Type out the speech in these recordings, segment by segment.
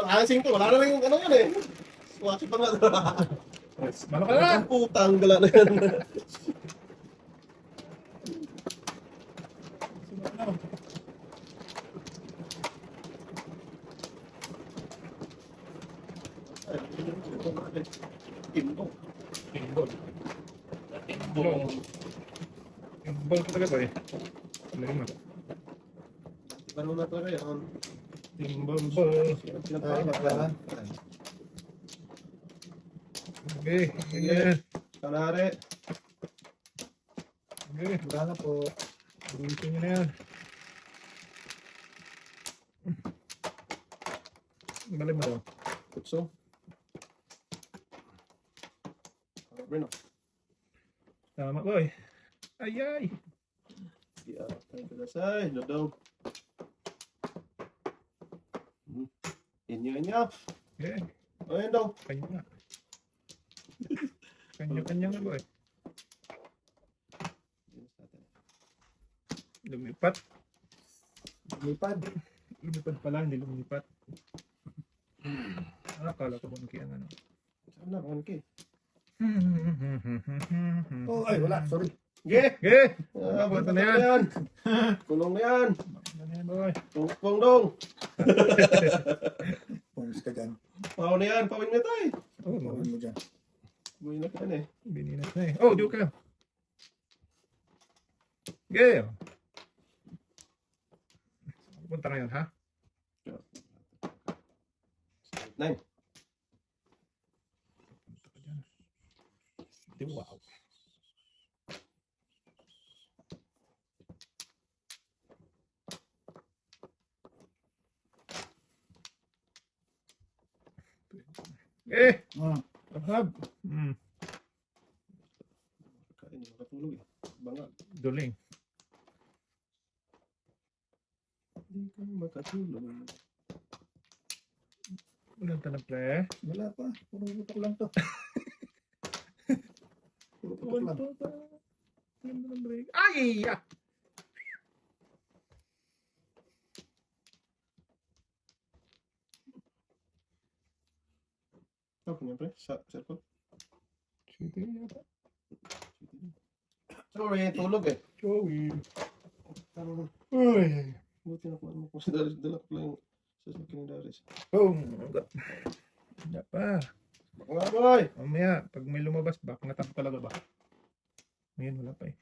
Asing to, wala na rin yung ano yan eh. Swatch pa nga. Malo ka na! Putang gala na yan. Timbong. Timbol. Timbol. Timbol ka talaga ba eh? Lagi mo. Ano na talaga yan? Timbol. Pinapakalan. Okay. Ganyan. Kanare. Okay. Wala na po. Bulitin nyo na yan. Balik mo daw. Kutso. Bueno. Tama ko eh. Ay ay. Yeah, tayo kudasay. Dodo. Inyo. Okay. Ayun daw. Kanya nga. Kanya nga ba eh. Lumipat. Lipad. Lumipad pala, hindi lumipat. Akala ko bang kaya ano. Saan na? Okay. Oh, ay, wala. Sorry. Ge! Okay! Bata na yan. Kulong na yan. Ano yan, boy? Tungpong dong. Pumis ka dyan. Pao na yan. Pawin na tayo. Oh, Pawin mo dyan. Buhay na ka yan eh. bininas na eh. Oh, di ka. Okay. Punta ngayon, ha? 9. Wow. Eh! Tahab. Kain, makatulog eh. Bangag. Duling. Hindi ka makatulog. Walang tanong, pre. Wala pa. Puro butok lang to. Puro butok lang. Ay! Ah! Ito, kanya pre. Sa cellphone. Sige, yata. Sorry, tulog eh. Joey. Tama. Uy. Buti na po mo kung si Darius. Dala ko lang sa sakin ni Darius. Oh, wala pa. Baka nga boy! Mamaya, pag may lumabas, back na tayo talaga ba? Ngayon, wala pa eh.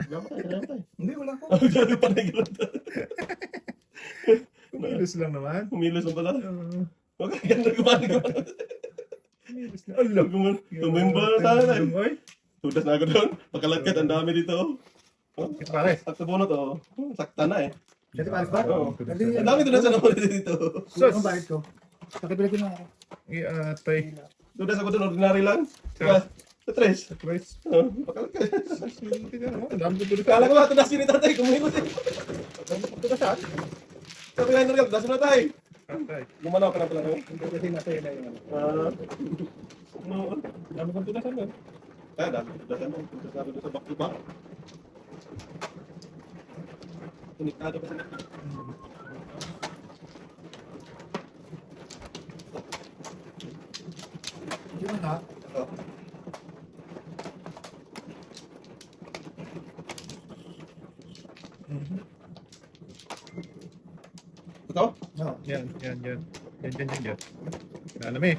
Gama tayo. Hindi, wala ko. Ang gano'n pa na gano'n. Kumilos lang naman. Humilos na pala. Uh, Huwag ka gano'n gumana. Kumilos na. Allah! Tumimba na tayo. Oy! Tudas na ako doon. Pagkalagkat, ang dami dito. Oh, Ito pare. sakto po na to. Sakta na eh. Dati pares ba? Oo. Dati, Ang dami tudas na naman dito. Sus! Ang bayad ko. Nakibili ko na ako. Iatay. Tudas ako doon, ordinary lang. Sa- Sa tres. Surprise. Oh, pagkalagkat. Ang dami ko tuloy. Kala ko nga tudas yun ni tatay. Kumihot eh. Tudas saan? Sabi nga nyo, tudas na tayo. Atay. Gumanaw ka na pala. No? Hindi kasi nasa yun na yun. No. Dami kong tunasan doon. Kaya dami. Tudas na. Tudas na doon sa back-to-back. Konektado pa sila. Yun ha. Oh. Ito? No. Yan. Yan. Alam eh.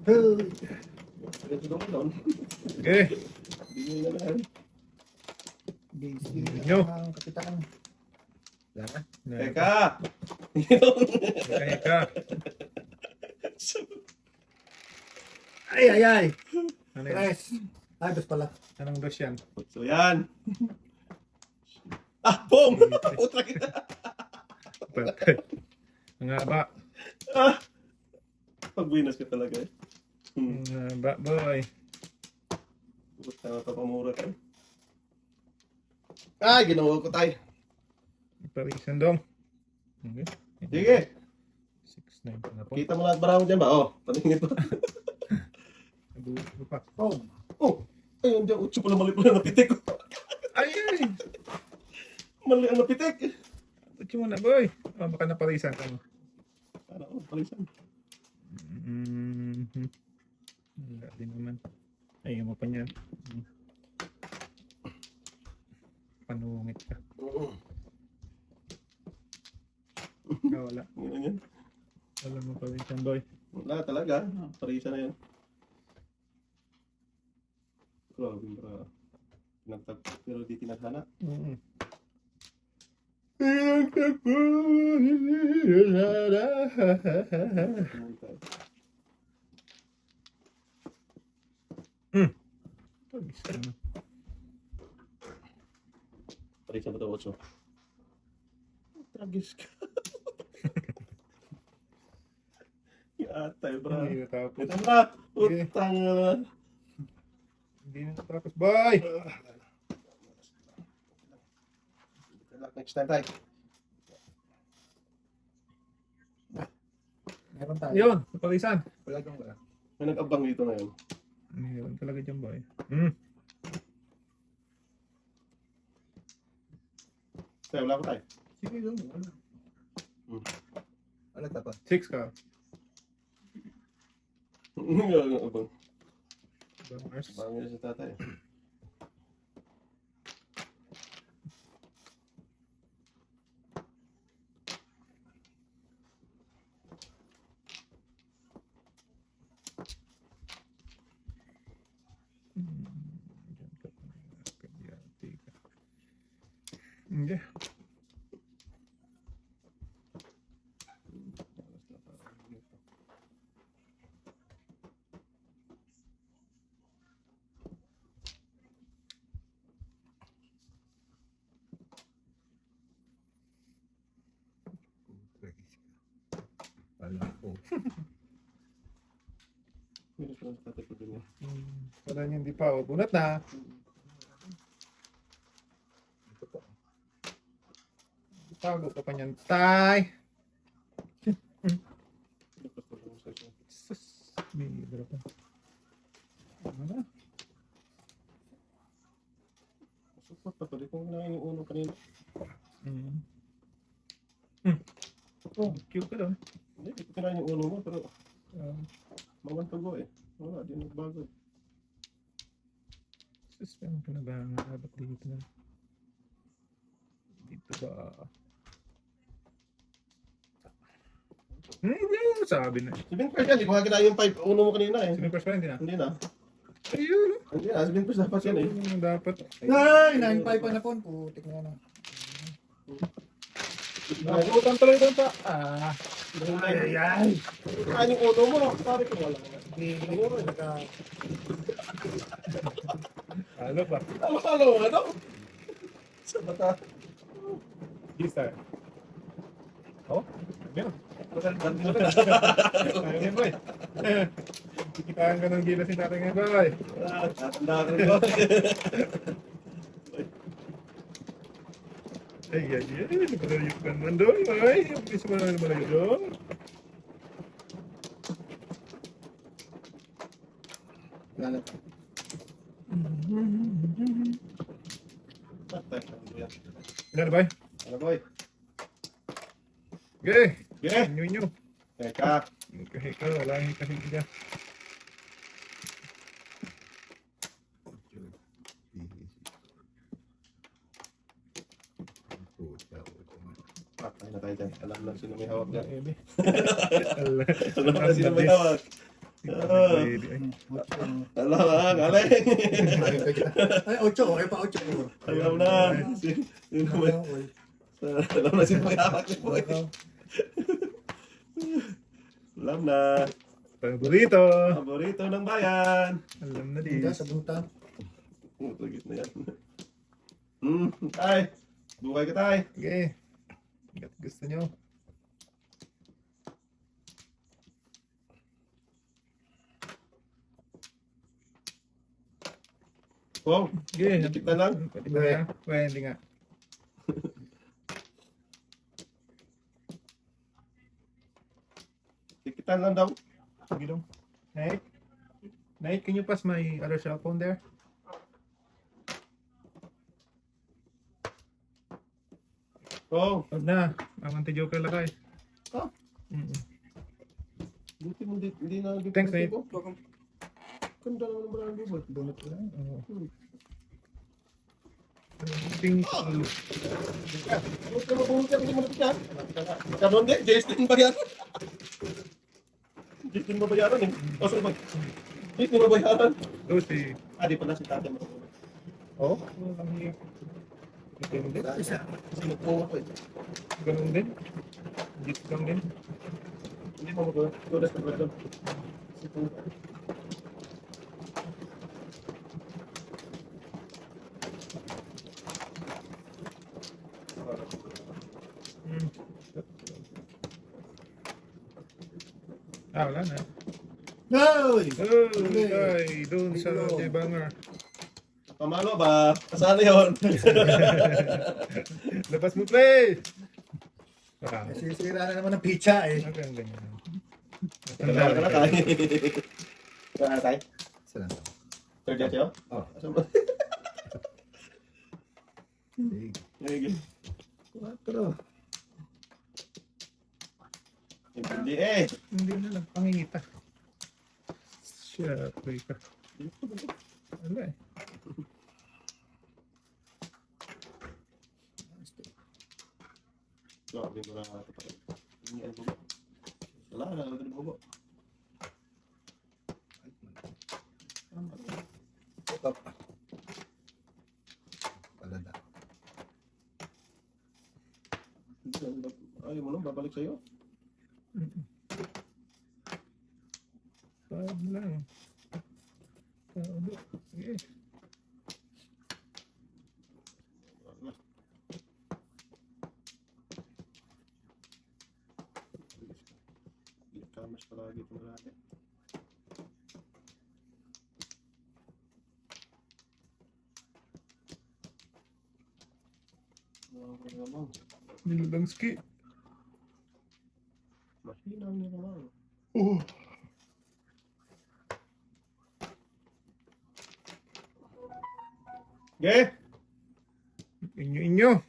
Hey! Ito doon. Okay. Hindi nyo na yan. Busy. Yo. Ang kapitan. Wala na. Teka! Kaya ka. Ay, ay, ay! Ano yan? Tres. Ay, dos pala. Anong dos yan? So yan. Ah, boom! Putra kita. Ang haba. Ah! Pag-winas ka talaga eh. Ang haba, boy. Puta na pamura ka. Ay, ginawa ko tayo. Iparisan dong. Okay. Sige. 6-9 pa na po. Kita mo lahat barang dyan ba? Oh, paningin pa. Nabulo pa. Oh! Oh, ayun dyan. Utso pala mali pala napitik. Ay, ay! Mali ang napitik. Ba't yung muna, boy? Oh, baka naparisan ka mo. Ano, palisan. Mhm. Wala din naman. Ay, mo pa niyan. Panungit ka. Wala. Ganyan yan. Alam mo pa rin yan, boy. Wala talaga. Parisa na yan. Grabe, bro. Pinagtag, pero di tinaghana. Parisa ba ito, Otso? Tragis ka. Yatay, bro. Hindi natapos. Ito na. Utang na. Hindi natapos, boy! Good luck next time, tayo. Meron tayo. Yun, napalisan. Wala kang wala. May nag-abang dito ngayon. Mayroon talaga dyan, boy. Tayo, wala ko tayo. Sige lang. Wala. Wala tapat. 6 ka. Abang. Bangers. Bangin si tatay. Diyan ka pa. Kadyati ka. Hindi. Wala ko. Minus lang si tatay ko din yan. Wala niya hindi pa. Bunat na. Ito po. Tago ka pa niyan. Tay! Tapos ko lang sa siya. Sus. Bibira pa. Ano na? Support pa to. Di ko kinain yung uno kanina. Oh, cute ka doon. Hindi, di ko kinain yung uno mo. Pero mawantago eh. Wala, di nagbago eh. Sus, parang pinag-aangabak dito na. Dito ba? Sabi na. Sabihin ko yan, di ko nga kinain yung 5 uno mo kanina eh. Sino first hindi na? Hindi na. Ayun. Hindi na, sabihin ko dapat yan eh. Ayun, dapat. Ay! 9.5 pa na po. Putik na na. Nakutan tuloy doon sa... Ay! Kinain yung uno mo. Sabi ko wala. Hindi ko talaga. Ano ba? Halo, ano? Sa mata. Gista. Oh? Meron. Ganti na Ayun, boy. Kikitaan ka ng gilas ni tatay ngayon, boy. Tatanda ka rin ko. Ay, ay, ay. Nagpalayo ka naman doon, boy. Bisa mo na malayo doon. Wala. Ano, boy? Ano boy? Okay. Okay. Nyo. Teka. Kahit ka, wala yung kahit ka. Patay na tayo dyan. Alam lang sino may hawak dyan. Ebe. Alam lang sino may hawak. Alam lang, galing. Ay, 8. Okay pa 8. Alam na. Sino may... Alam na sino may hawak ni boy. Alam na. Paborito. Paborito ng bayan. Alam na Hindi din. sa buta. Tagit na yan. Tay. Bukay ka tay. Okay. Hanggat gusto nyo. Wow. Okay. Dikit na lang. Pwede ba yan? Pwede nga. Dikitan lang daw. Sige dong. Nate? Nate, can you pass my other cell phone there? Oh. Huwag na. Amanti joker lakay. Oh. Buti mo hindi na Thanks, mate. Ganda naman ng brand new. Bunot ko lang. Oo. Thank you. Huwag ka mabunod yan, hindi mo napit yan. Kanon din, JSTN ba yan? JSTN mabayaran eh. O, sorry ba? JSTN mabayaran. Ito si... Di pala si tatay mo. Oh? Ang hirap. Ganun din. Sinupo ako eh. Ganun din. Git lang din. Hindi mo magawa. Tulas na ba doon? Hmm. Wala na. Hoy! Ay, doon sa Jebanger. Pamalo ba? Kasana yun. Labas mo, pre! Baka. Sisira na naman ng pizza eh. Ang ganyan. Kailangan ka na tayo. Kailangan na tayo? Salamat. Third year tayo? Oh. Asan ba? Sige. Quatro. Hindi eh. Hindi na lang. Pangingita. Siya, pre ka. Wala eh. Grabe mo na hindi ang bubo. Wala na ang bubo. Up. Palada. Ayaw mo nung babalik sa'yo. Pag lang. Pag. Sige. Kamas palagi itong natin. Nilabangski. Mahinaw niya naman. Oh. Okay? Inyo.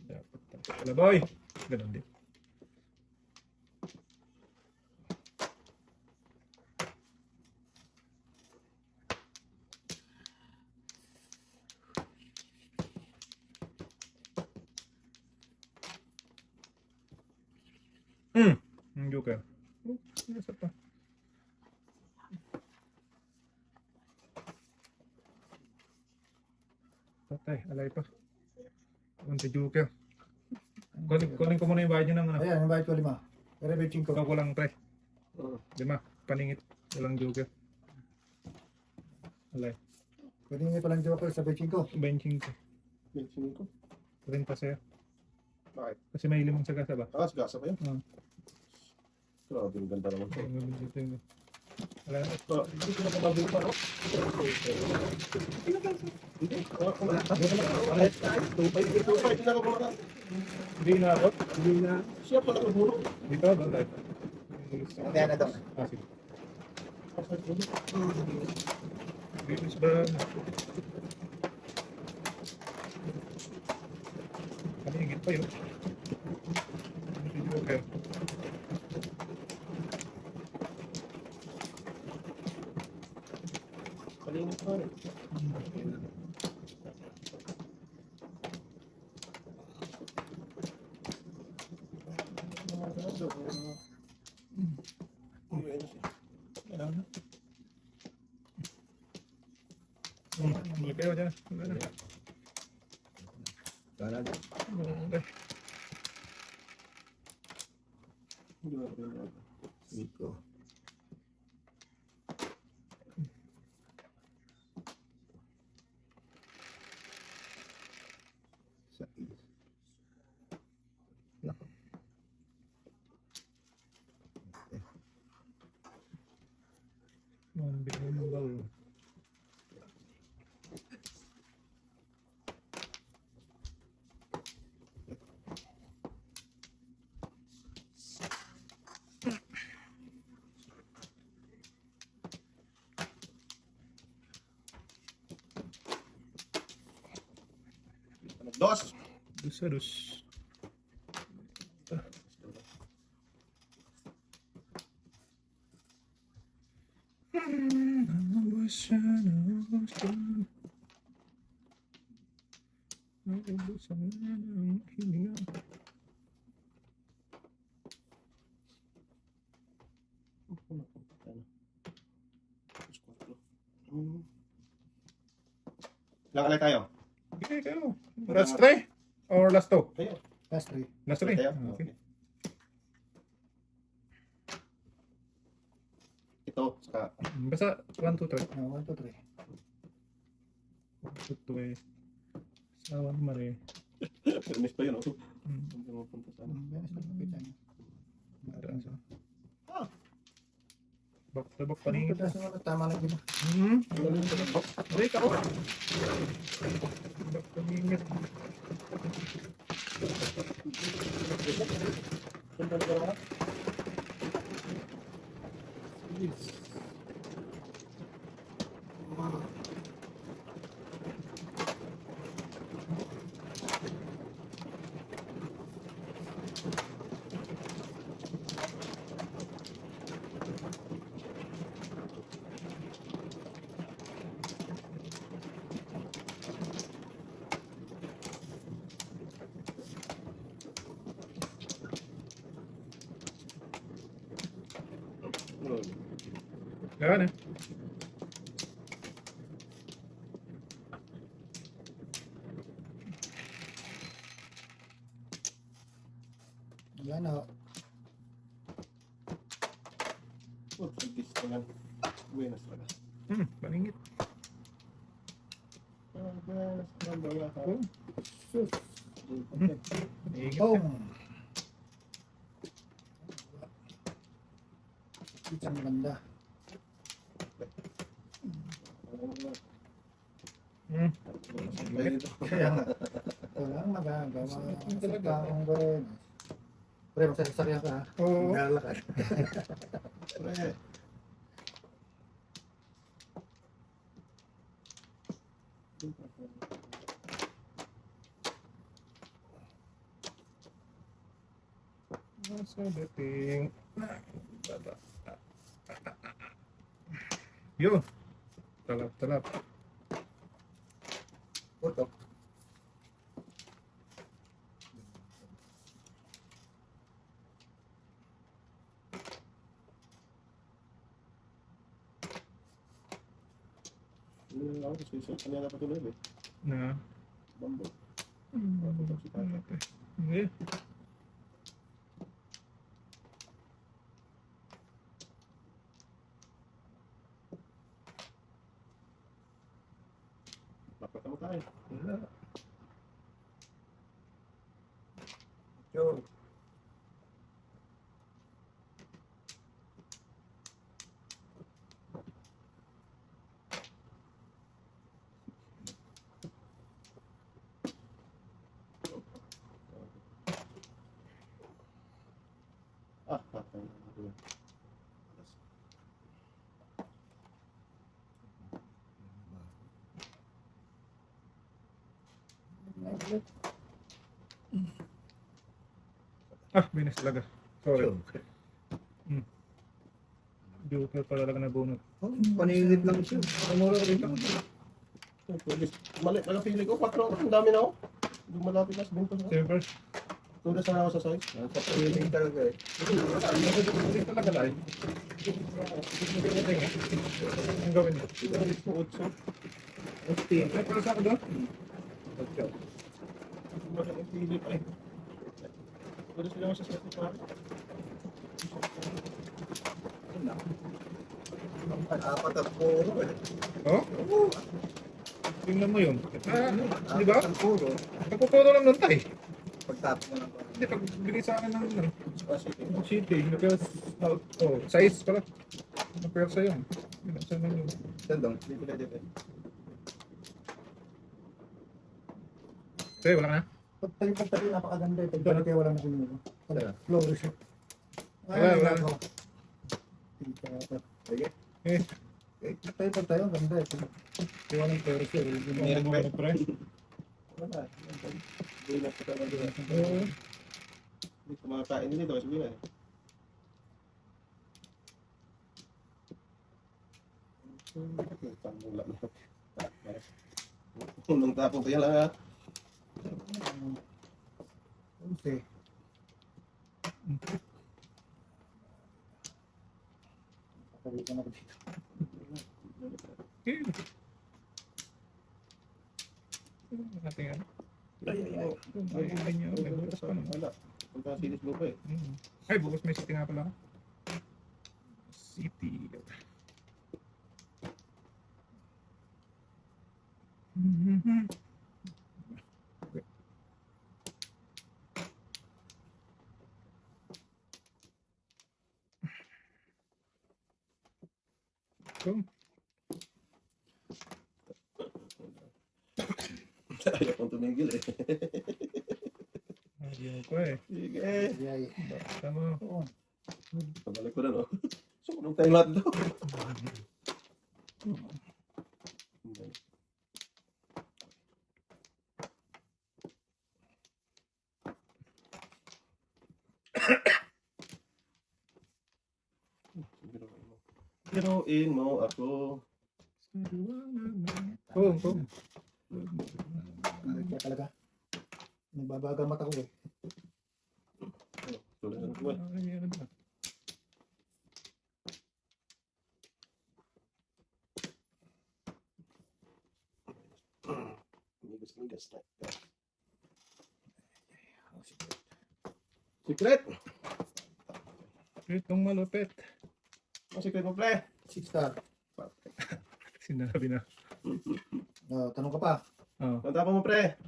Dapat pala, boy. Ganun din. Ang joker. Oh, nasa pa. Patay, alay pa. Unti joker. Kunin ko muna yung bayad nyo ng ano. Ayan, invite ko 5. Pero may 5. Ikaw ko lang, pre. 5. Paningit. Walang joker. Alay. Pwede nga palang joker sa 5. Benching ko. Bensin ko. 30 sa'yo. Bakit? Kasi may limang sagasa ba? Gasa pa yun? Grabe, ang ganda naman. Wala na. Hindi ko na pamabili pa, no? Hindi. Wala ka. Hindi na ako kumakain. Hindi na ako. Hindi na. Siya pala nagburo. Dito, doon tayo. Hindi na daw. Sige. Bilis ba? Kanigit pa yun. Okay. Palinit pa rin. Balik kayo dyan. Wala na. Palada. Okay. 5. Nako. Unbelievable. Dos. Dus. Ilang alay tayo? Okay, kayo. Last try? Or last two? Tayo. Last 3. Last three? Tayo? Okay. Ito, saka Basta 1, 2, 3. 1, 2, 3. 1, 2, 3. Sawan mare. permis pa yun, oh. Hmm. Hindi mo punta sa ano. Meron sa pagkakita niya. Adaan sa. Ah. Bak tabak paningit. Tama lang yun. Break ako. Bak paningit. Punta na ba? Yan eh. Yan o. Oh, sagis na lang. Buenas talaga. Paningit. Buenas na mga ka. Oh. Sus. Paningit. Boom. Isang ganda. Kaya walang magagawa sa taong rin. Pre, magsasakyan ka ha. Oo. Maglalakad. Pre. Nasa dating. Yun. Talap. Putok. Ako, susunod. Kanina pa tuloy, eh. Na. Bambo. Hindi. Napatamo tayo. Wala. Yun. Patay na ako. Binis talaga. Sorry. Joker pa talaga na bunot. Paningit lang siya. Kamura rin lang. Mali, nagapili ko. 4. Ang dami na ako. Hindi malapit na sa binto sa. Silver. Tulas na ako sa size. Feeling talaga eh. Hindi talaga live. Ang gawin mo? Ay, para sa ako doon? Pili pa eh. Tulas na ako sa size. Apat at puro eh. Oh? Tingnan mo yun. Di ba? Ang puro. Nagpupuro lang nun tayo. Pagtapos mo lang ba? Hindi, pag bigay sa akin ng ano, Capacity. city, size pala. Napwersa yun. Saan man yun? Saan daw? Hindi ko na dito eh. Sige, wala ka na? Pagtayo, napakaganda eh. Pagtayo kayo walang nakinuha. Flow resort. Wala. Sige. Eh, Pagtayo, ang ganda eh. Kaya walang flow resort. hindi mo pre. Wala. Buenas pa talaga. Hindi kumakain din dito. Sabi na eh. Wala na. Unang tapong kaya lang ha. Okay. Pagkawikan ako dito. Natin ano. Ay. Ay, nyo. May bukas pa naman. Wala. Punta sinis mo pa eh. Ay, bukas may city nga pala ako. City. Go. Ayaw kong tumigil eh. Ayaw ko eh. Sige. Yay. Basta mo. Oo. Pabalik ko na no. Sumunong tayo lahat daw. Biruin mo ako. Oh, oh. Kaya talaga. Nagbabagal mata ko eh. Tulad ko eh. Migas na. Secret! Itong malupit. Ang secret mo, pre? 6 star. Sinabi na. Tanong ka pa. Oh. Ang tapang mo, pre?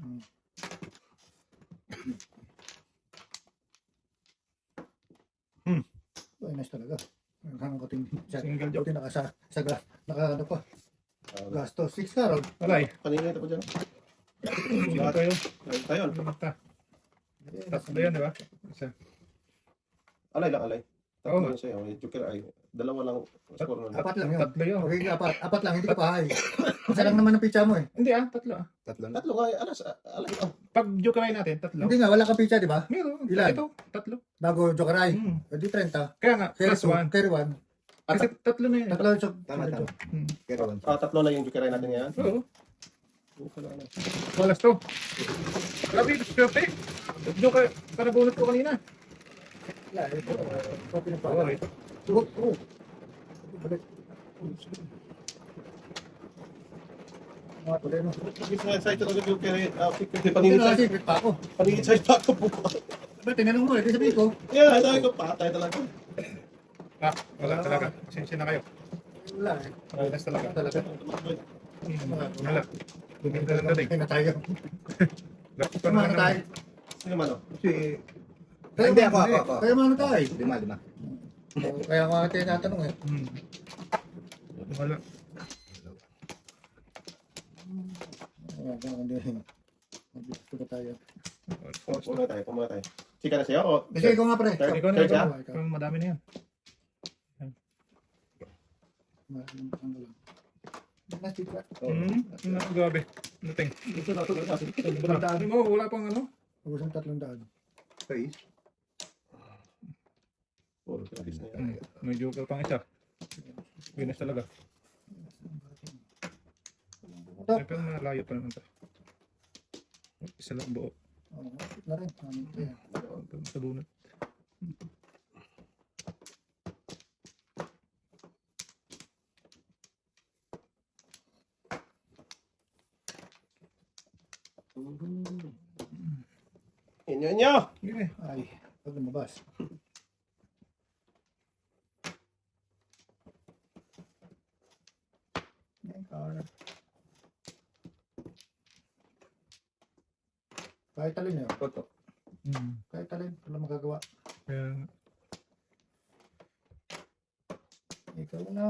Ay, nice talaga. Ang kating Single joke. Buti naka pa. Gasto. 6 star. Alay. Kanina ito po dyan. Sino kayo? Ayun tayo. Mata. Tatlo yan, di ba? Isa. Alay lang, alay. Oo. Tatlo yun sa'yo. Yung Joker ay dalawa lang score na. Apat lang yun. Tatlo yun. Okay, apat lang. Hindi ka pa hay. Isa lang naman ang pizza mo eh. Hindi tatlo ah. Tatlo nga, alas, alay. Oh. Pag jokeray natin, tatlo. Hindi nga, wala ka pizza, di ba? Meron. Ilan? Ito, tatlo. Bago Jokeray. Mm. Di 30. Kaya nga, Carry plus one. Carry 1. Kasi tatlo na yun. Tatlo yung Tama. Tatlo na yung Joker ay natin ngayon. Oo. Walas to. Grabe, swerte. Joker, para bunot ko kanina. Wala, ito. Ito pinapala. Oo, ito. Balik. Mga tuloy mo. Sa ito talaga Joker ay Hindi na paningit kasi, bit pa ako. sa ito buko. Ba't tinanong mo eh, di sabihin ko. Yeah, sabi ko, patay talaga. Ah, wala talaga. Sensya na kayo. Wala eh. Walas talaga. Talaga. Wala. Tumingin ka lang dating. Kaya na tayo. Lapos pa Kaya naman na tayo. Sino man, oh? Si... Hindi, ako. Kaya na tayo. 5. Kaya nga tinatanong eh. Wala. Gusto ko tayo. Pumula tayo. Sika na siya, o? Kasi ikaw nga pre. Third. Ikaw na, Third ikaw. siya? Ikaw, madami na yan. Grabe. Dating. Gusto na ito, kasi. Dami mo, wala pang ano. Ubus ang 300. Puro trapis na yan. May joker pang isa. Winners talaga. Ay, pero malayo pa naman ito. Isa lang buo. Na rin. Sa bunot. Inyo! Okay. Ay, pag lumabas. Kahit alin yun. Kahit alin. Wala magagawa. Kaya, Ikaw na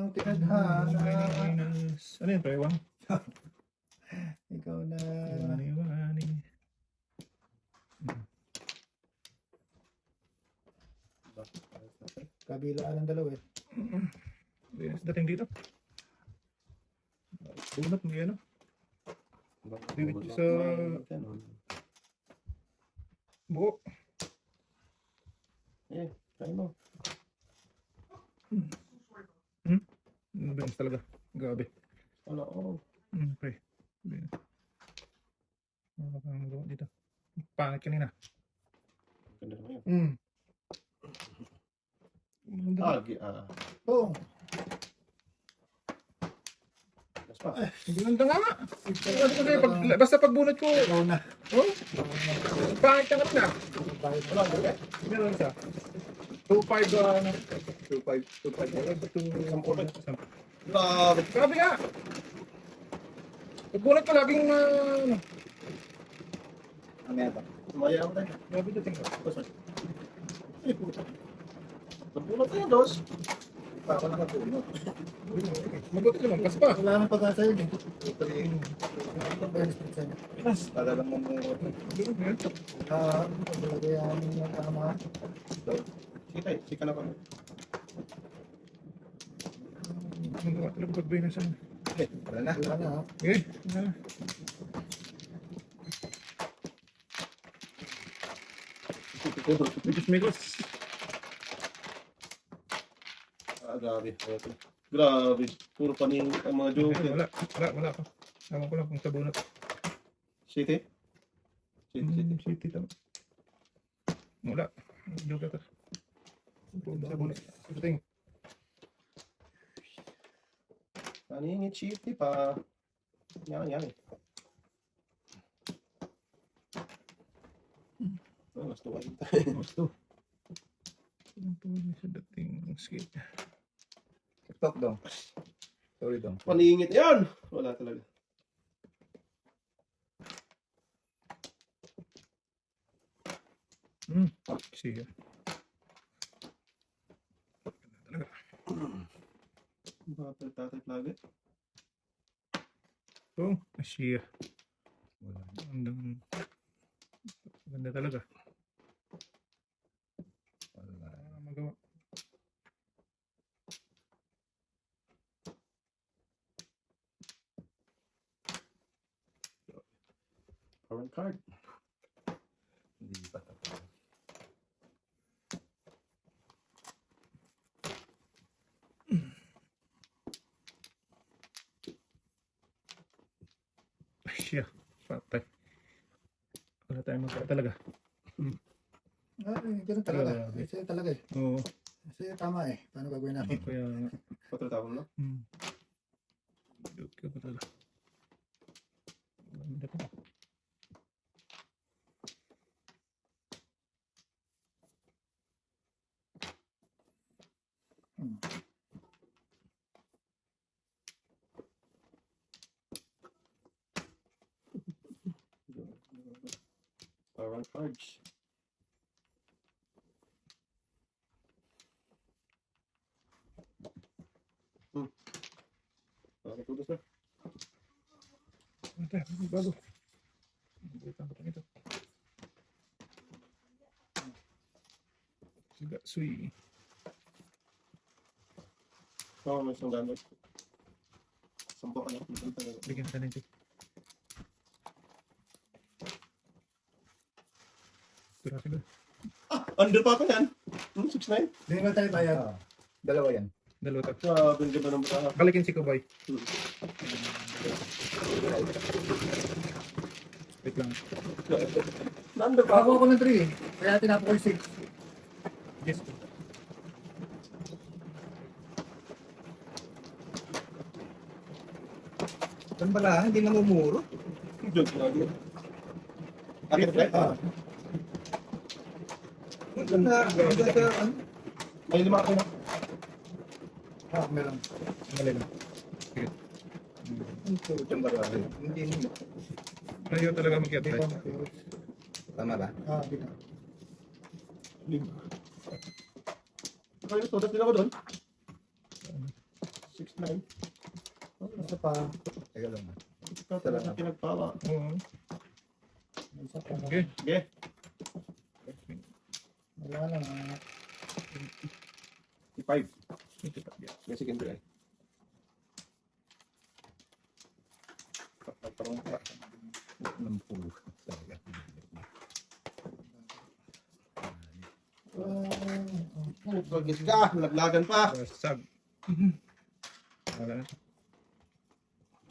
ang tinadhana. ano yun, Prewang? Ikaw na. Wani. Kabilaan ng dalawa eh. Dating dito. Bunot mo yan, Sa buo. Ano? Bilis talaga. Grabe. Wala ko. Okay. Ano pa ang gawa dito? Pangit kanina. Ganda naman yun. Ganda. Oo. Mas pa. Ganda nga nga. Basta pagbunot ko. Ikaw na. Oh, pangit ka kanina. Wala ko eh. Meron siya. 2.5 ano. 2.5. Grabe. Grabe nga. Pagbunot ko laging ano. Ano yan ba? Sumaya ako tayo. Grabe dating ko. Ay, puta. Nagpunot tayo, Dos. Pa ako nakatulog. Mabuti naman. Kasi pa. Wala nang pag-asa yun eh. Para lang mo Palagayan yung tama. Sige tayo, sika na pa. Magawa talaga pagbay na siya. Wala na. Wala na ha. Okay. Mikos. Grabe. Grabe. Puro paning ang mga joke. Wala pa. Ewan ko lang kung sabunot. City? City. City tama. Wala. Joke ka. Sabunot. Ting. Paningit City pa. Yan. Oh, mas tuwa yun tayo. Gusto. Ang tuwa niya sa dating skate. TikTok dong. Sorry dong. Paningit yan! Wala talaga. Siya. Talaga. Bakit tatay lagi? Oh, siya. Wala. Ganda talaga. Wala. Magawa. Current card. Hindi pa tapos. Siya. Patay. Wala tayong magawa talaga. Ganun talaga. Grabe. Kasi talaga eh. Oo. Kasi tama eh. Paano gagawin namin? Kaya nga. Patratapon na. Joke ka talaga. Ganda pa. Current cards. Tudos na. Ate, bago. Wait lang ito. Siga, sui. Oo, may isang dami. Sampo ka na. Bigyan ka nito. Tira sila. Under pa ako yan. 6'9". Hindi naman tayo bayad. Dalawa yan. Dalawa ta. Grabe, ang ganda ng bata. Balikin si Kuboy. Wait lang. Under pa Ako ako. ako ng 3 eh. Kaya tinapo ko yung 6. Yes. Saan pala? Hindi namumuro. Joke lang. Akit ka? Maganda. Ano? May 5 ako na. Meron. Mali lang. Sige. Ang suot yung barari. Hindi mo. Ayaw talaga mag-get Dito. tayo. Tama ba? Dito. Kaya tudas din ako doon. 6'9". Isa pa. Teka lang. Ikaw talaga pinagpawa. Oo. Isa pa. Okay. Sige. Wala lang. 5. Ito pa. Yeah. May second try. Parang Ng pulo. Talaga. Pagkis ka, laglagan pa. Basag. Wala na.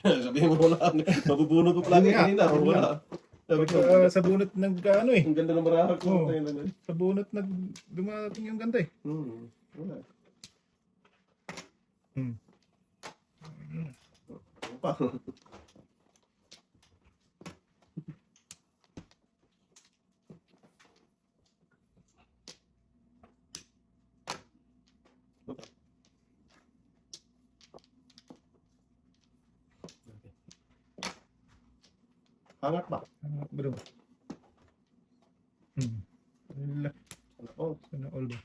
Sabihin mo wala. Mabubunot ko lagi kanina. Wala. Sabi ko, Sa bunot ano eh. ang ganda ng marahak ko. Oo. Sa bunot dumating yung ganda eh. Wala. Hmm. Ano pa? Hangat ba? Ano ba daw? Wala. Oh, Sana all ba?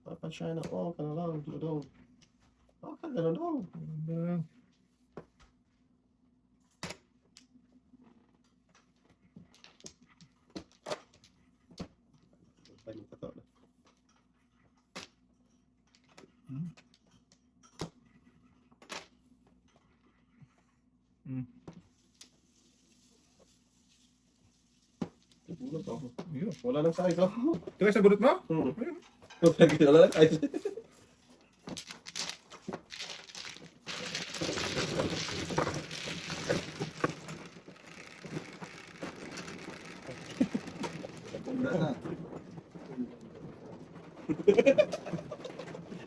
papasya na. Oh, ka na lang. Dudong. Oh, ka na lang. Wala. Hmm. Yun. Wala nang size. Oh. Ito kayo sa bunot mo? Wala nang size.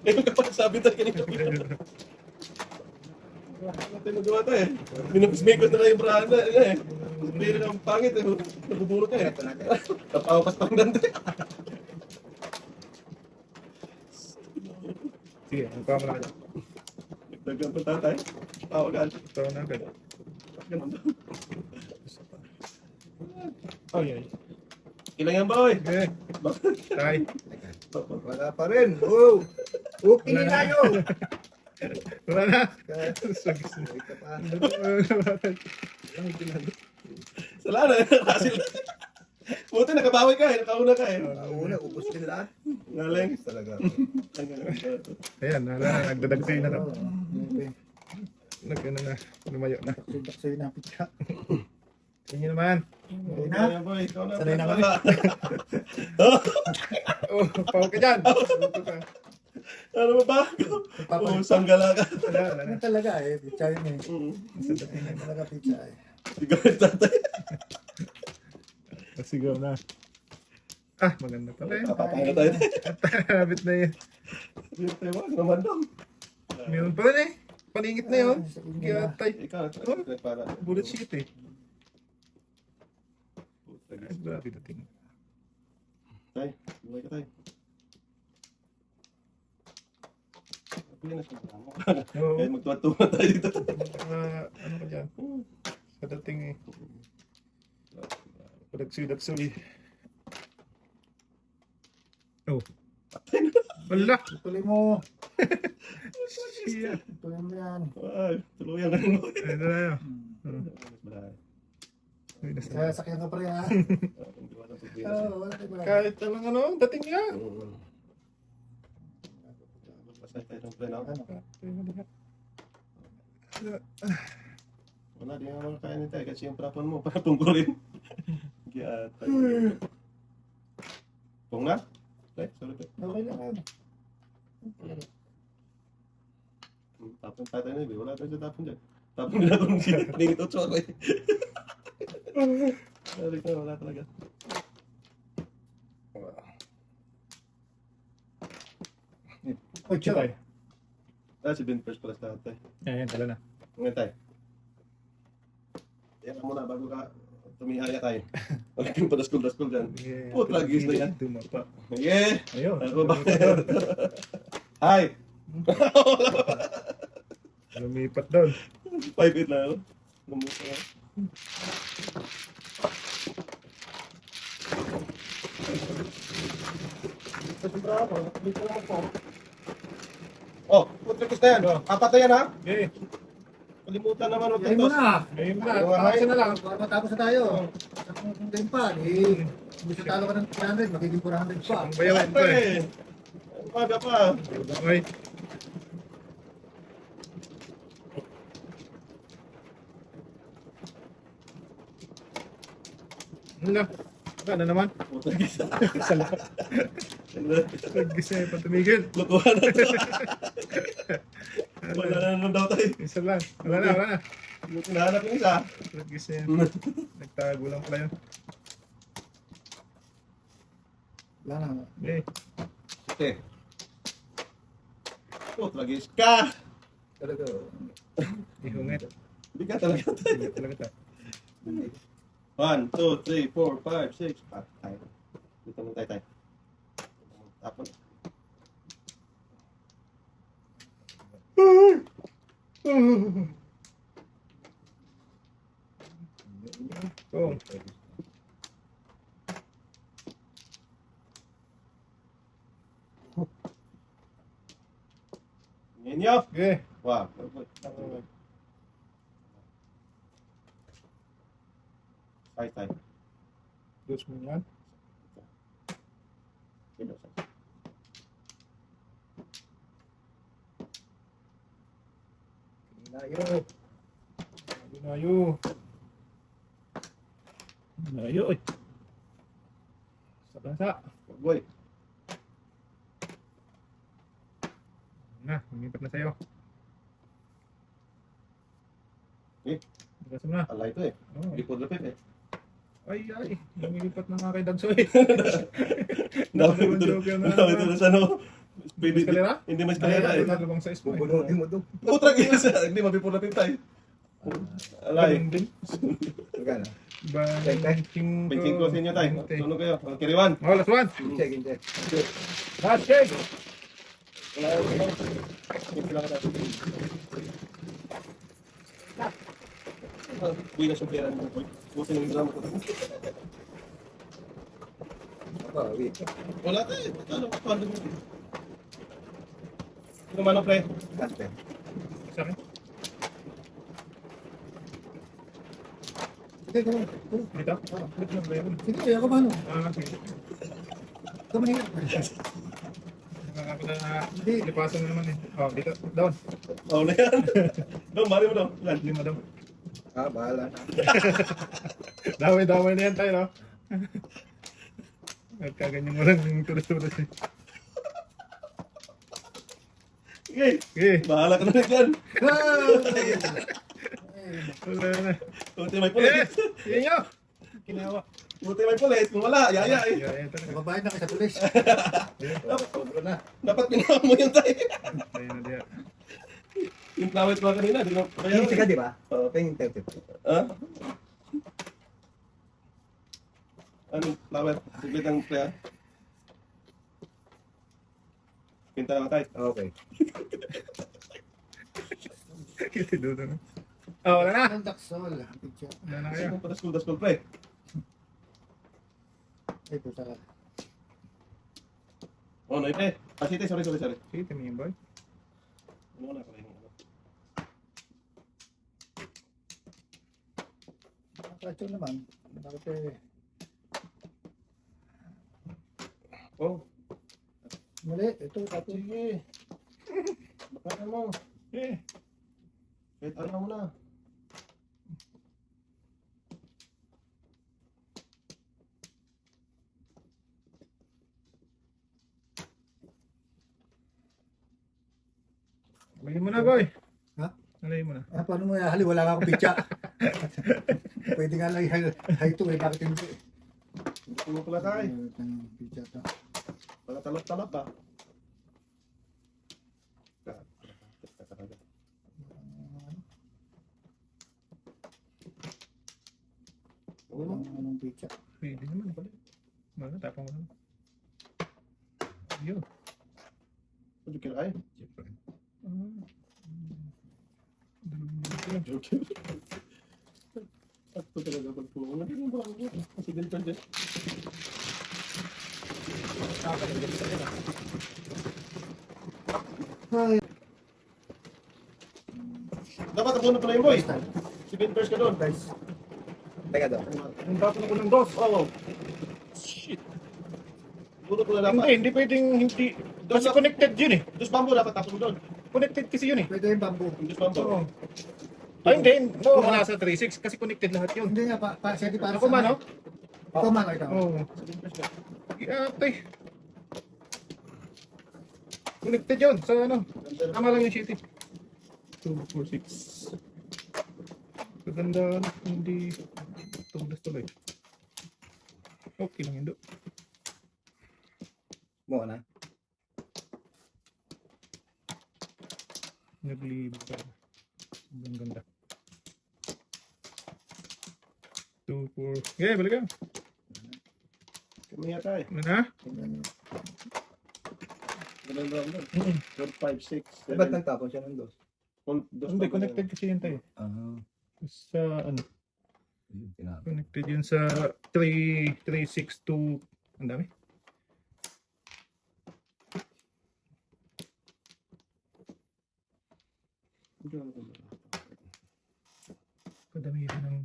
Ngayon ka pa sabi tayo kanina. Wala tayo magawa tayo eh. Minapis-makeup na lang yung brahan na eh. Hindi rin ang pangit eh. Nabuburo ka eh. Tapawakas pang dante. Sige, ang pa mo na kayo. Nagdagan pa tatay. Tawagan. Ito na agad. Ganun daw. Ay, ay. Ilang yan boy? Okay. Tay. Wala pa rin. Oh! Okay Wala na na. tayo! Wala na. Ay, ka pa. Sala na. Kasil. Buti nakabawi ka eh. Nakauna ka eh. Una, ubos din lahat. Galing. Talaga. Ayan, wala. Nagdadagsay na. Okay. Nagano na. Lumayo na. Sa'yo na pizza. Tingin naman. Okay na? Ayan, boy. Ikaw na. Sanay na kami. Oh, pawag ka dyan. Luto ka. Ano ba ba? Oh, sanggala ka. Wala, wala na. Ano talaga eh, pizza yun eh. Sa dating. Ano talaga pizza eh. Ikaw yung tatay. Sigaw na. Ah, maganda pala yun. Papapaya tayo. Habit na yun. Hindi tayo wag naman daw. Meron pa rin eh. Paningit na yun. Kaya tay. Ikaw, para. Bullet sheet eh. Ay, grabe dating. Tay, buhay ka tay. Pili na siya. Oo. Kaya magtuwa-tuwa tayo dito. Ano ka dyan? Sa dating eh. Padagsuy-dagsuy. Oh. Wala. Tuloy mo. Siya. Tuloy mo yan. Wag, tuluyan ka ng buhay. Ito na yun. Uy, Kaya nasa- sakyan ka pa rin ha. Oo, wala tayo ba? Kahit anong ano, dating niya. Basta tayo ng plan out. Wala, di naman kaya nito eh. Kasi yung prapon mo, para tungkulin. Kaya tayo. Pong na? Tay, sorry tayo. Okay lang yan. Tapon tayo na eh. Wala tayo sa tapon dyan. Tapon nila kung piningit o tsaka eh. Sorry ka, wala talaga. Uy, chill. Tay. Si Ben first pala sa tatay. Ayan, tala na. Ngayon tayo. Yan ka muna bago ka tumihaya tayo. Wala kang padaskol-daskol dyan. Put, lagis na yan. Dumapa. Yeah! Ayun. Ano ba? Hi! Lumipat doon. 5'8 na ako. Namusta na. Oh, putrikis na yan. Apat na yan ha. Okay. Kalimutan naman. Huwag Yahin mo tos. na. Ngayon na. Ayun, Tapos na lang. Para matapos na tayo. Kung game pa, eh. Kung gusto talo ka ng 300, magiging 400 pa. Ang bayawan ko eh. Umaga pa. Okay. Ano? Ano naman? Putagisa. Nag-isa pa tumigil. Lutuhan na to. Wala na naman daw tayo. Isa lang. Wala na. Yung hinahanap yung isa. Nag-isa yan. Nagtago lang pala yun. Wala na. Eh, Okay. Putragis ka. Talaga. ihungit. Hindi ka talaga tayo. Hindi talaga tayo. 1, 2, 3, 4, 5, 6. Tayo. Dito naman tayo. Tapon. Oh. Ninyo. Okay. Wow. Tay. Dos mo yan. Layo. Layo. Layo eh. Sa bansa. Boy. Na, lumipat na sa'yo. Eh? Bukas mo na. Alay ito eh. Oh. Lipod-lipid eh. Ay, lumilipat na nga kay Dagso eh. Dami Naman ito. joke yun na. Dami ito sa ano. Eskalera? Hindi may eskalera eh. Nalabang sa ispo eh. Bubunutin mo doon. Putragis. Hindi mapipulapit tayo. Alay. Ganun din. Magkano? Banking 25 sa inyo tayo. Sunog kayo. Ang kiriwan. Oh, last one. Check. Last shake. Wala yung ano. Simple lang tayo. Buwi na siyang pera mo. Busin yung drama ko. Wait. Wala tayo. Ano? Paano mo? Ano man ang pre? Kasper. Sa akin. Sige, go. Dito? Dito lang ba yun? Sige, ako paano? Sige. Ikaw manihirap. Nakakapit na lipasan na naman eh. Oh, dito. Down. Oo na yan. Doon, mari mo daw. Yan. Lima daw. Bahala na. Damay-damay na yan tayo, no? Nagkaganyan mo lang yung tulos-tulos eh. Okay. Okay. Bahala ka na rin dyan. Wala na. Buti may pulit. Yes! Yan nyo! Kinawa. Buti may pulit. Kung wala, yaya eh. Yan talaga. Mababayad na kayo sa pulis. Sobra na. Dapat pinawa mo yung tayo. Ayun na diyan. Yung plawit ko kanina, di mo Tingin ka, di ba? Oo. Tingin 30. Ha? Ano, plawit? Siglit ang pre. Pinta lang tayo. Okay. Kasi doon na. Oh, wala na. Ang daksol. Picture. Wala na kayo. Kasi kung daskol pre. Ay, pusa ka. Oh, no, pre. Sige, sorry. Sige, tingin boy. Ano na pala yung ano? Picture naman. Bakit eh. Oh, Mali. Ito, tapos. sige. Baka mo. Eh. Kahit ano mo na. Alayin mo na, boy. Ha? Alayin mo na. Ah, paano mo ihali? Wala nga akong picture. Pwede nga lang ito eh. Bakit hindi? Gusto mo pala tayo. Picture to. Pala talap-talap ba? Anong picture? Pwede naman pala. Mga tapang mo na. Yun. Ano kira ay? Joke. Ako talaga pagpunan. Ano ba ako? Kasi ganito dyan. Ay, Dapat abunan pala yung boy. Si Ben first ka doon. guys. Teka daw. Ang dapat ako ng dos. Oo. Shit. Buno pala dapat. Hindi pwedeng hindi. Kasi connected yun eh. Dos bambo dapat tapos mo doon. Connected kasi yun eh. Pwede yung bamboo. Dos bambo. Oo. Ay, hindi. No, wala sa 3.6 kasi connected lahat yun. Hindi nga, siya di para Ako man, no? Ito man, ito. Oo. Ate. Connected yun sa ano. Tama lang yung city. 246. Kaganda. Hindi. Tulas tuloy. Okay lang yun do. Mo na. Naglibot ka. Ang ganda. 2, 4. Okay, balik ka. Kami yata eh. Ano na? Ganun lang doon. 4, 5, 6, Ba't nagtapon siya ng dos? Hindi, connected kasi yun tayo. Sa ano? Tinapon. Connected yun sa 362. Ang dami. Kadami yun ng...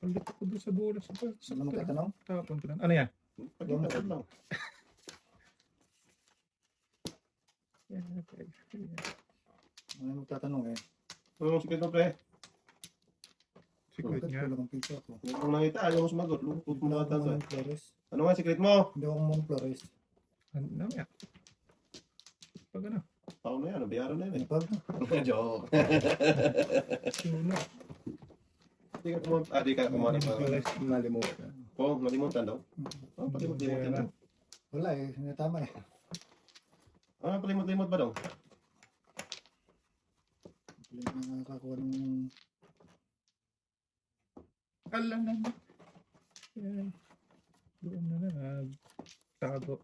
Palit ko doon sa bola. Sa Ano mo tatanong? tapon ko lang. Ano yan? Pagkakataon lang. Ano mo tatanong eh? Ano ang sikit mo, pre? Secret Bakit nga. kulang ang pizza ko? Kung nakita, ayaw mo sumagot. Lungkot mo Hindi na ako tanto. mong Flores. Ano nga sikit mo? Hindi ako mong Flores. Ano yan? Pag ano? Tao na yan, nabayaran na yun Pag eh. Joke. Sino? Di ka pumunta. Ah, di ka pumunta pa. Nalimutan. Oo, nalimutan daw. Oh, palimot-limot yan daw. wala eh, hindi tama eh. Ah, palimot-limot ba daw? Hindi na nakakakuha ng... Alam na. Yan. Doon na na. Tago.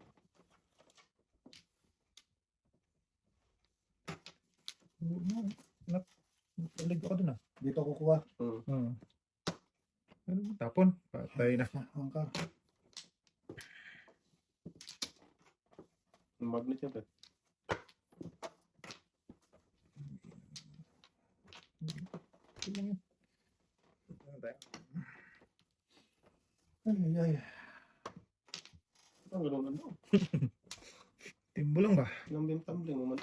Napalig ako dun ah. Dito kukuha. Ano mo? Tapon. Patay na. Angka. Magnet yan, pre. Ito lang yun. Ay, ay. Ang ganun ano. Timbo lang ba? Lambing-tambling mo man.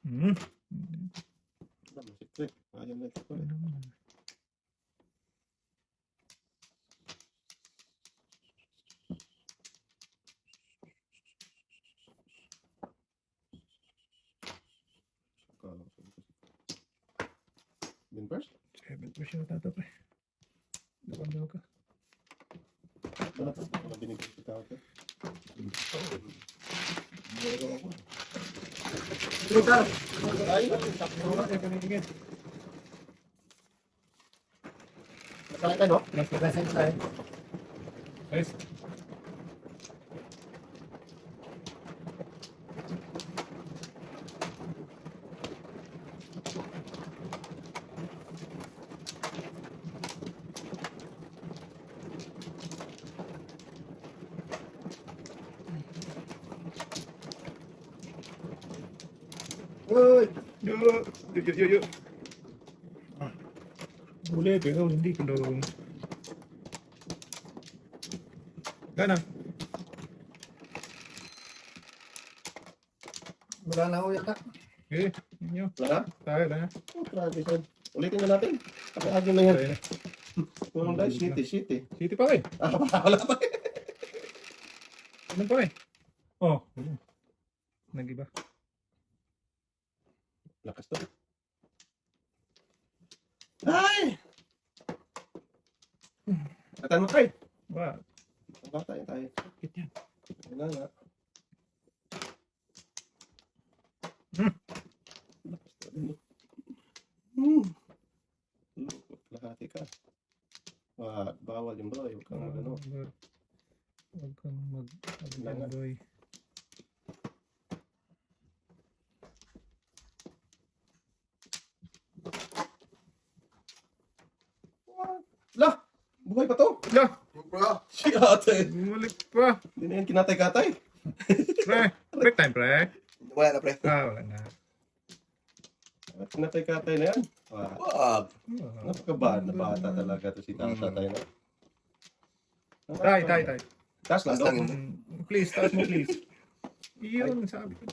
Hmm. Ano, sikret. Ayaw na ito. Ano naman? Bin first? 7% na tato pre. Daw ka. Ano? Ano binigay si tao ko? Nakakita no? Nag-present tayo. Guys. Uy! Yo. Boleh pero hindi ko daw. Gana. Wala na ako yata. Eh, inyo. Wala? Tayo na. Oh, grabe siya. Ulitin na natin. Pag-agin na yan. Tayo na. Kung dahil, city. City pa rin. Ah, wala pa. Ano pa rin? Oh. Nag-iba. Lakas to. Ay! Atan mo tayo. Wow. Bata yan tayo. Sakit yan. Wala nga. Hmm. Lakas to. Lukot. Lahati ka. Bawal yung bro. Huwag kang ano. Huwag kang mag-agad. Lah! Buhay pa to. Lah! Si ate. Bumalik pa. Hindi na yan kinatay-katay. Pre. Break time, pre. Wala na, pre. Wala na. Kinatay-katay na yan. Wag. Napakabata na bata talaga to si tatay na. Tay. Taas lang Taas daw. lang. Please, taas mo please. Iyon, sabi ko.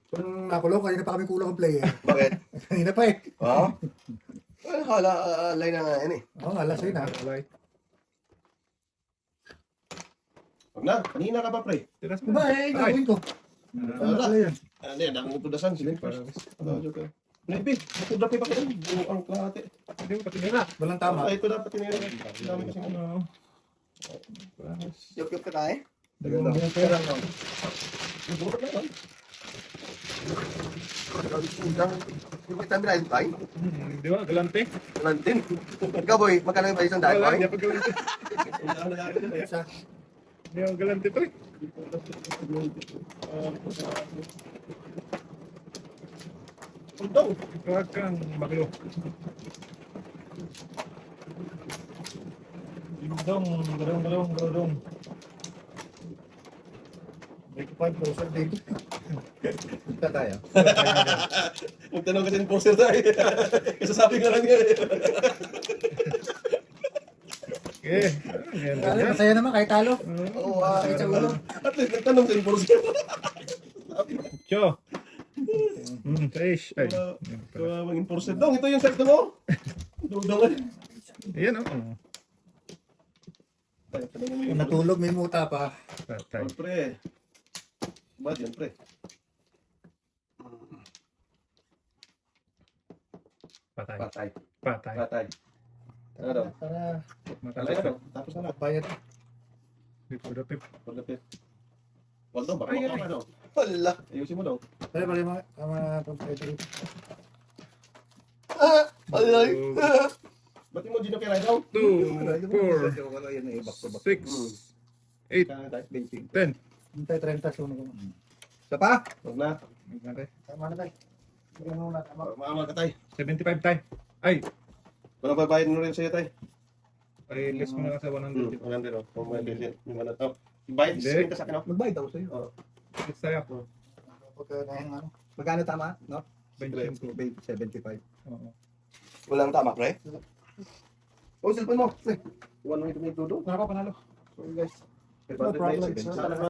Kung nakulong, kanina pa kami kulang ang player. Bakit? Kanina pa eh. Oo. Hala, alay na nga yan eh. Oo, alas yun ha. Alay. Huwag na, kanina ka pa pre. Tiras Diba mo. eh, gagawin ko. Wala. Ano yan? Ano yan, dami pudasan, slippers. Joke. Naibi, puda pa kayo. Buang klate. Hindi mo pati nila. Walang tama. Ito dapat tinira. Dami kasi ano. Ano? Yup-yup ka tayo. Dalawang buong pera. Nabuhat na yun. Yung kita nila yung tayo. Di ba? Galante. Lantin. Ikaw boy, magkano yung ba isang dahil Wala, boy? hindi pa galante. Ang nangyari dyan eh. Isa. Hindi ako galante to eh. Untong. Huwag kang baklo. Dong. Break 5, closer din. Punta tayo. Magtanong kasi ng poster tayo. Kasasabi nga lang yan eh. Okay. Ayan, Ano, ganyan. masaya naman kahit talo. Oo, Kahit sa ulo. At least nagtanong din poster. Cho. Fish. Ay. Ayan pala. Maging poster. Dong, ito yung sakto mo. Dong eh. Ayan o. Kung natulog, may muta pa. Patay. Pre. Bad yan, pre. Patay. Patay. Patay. Patay. Ano daw? Para Alay Matalas na ka. daw. Tapos na lang. bayad. Pip. Pagkatip. Waldo, baka Ay, ay. makama daw. Wala. Ayusin mo daw. Pare, mga pagpwede rin. Alay. Ba't mo Gino Peray daw? 2, 4, Wala yan eh, back to back. 6, 8, 10. Hintay 30 suno ko. Isa pa? Huwag na. Tama na tayo. Bigyan mo na tama. Maamal ka tayo. 75 tayo. Ay, Walang babayad mo rin sa'yo tayo. ay less mo na ka sa 100. 100 o. Kung may bilhin. Yung ano to. Bayad Hindi. din ka sa akin o. Magbayad ako sa'yo. Less tayo. Pagka na yung ano. Magkano tama? No? 25. 75. Oo. Walang tama, pre? Oh, cellphone mo. Pre. One way to make todo. Panalo. Sorry guys. No problem, sir.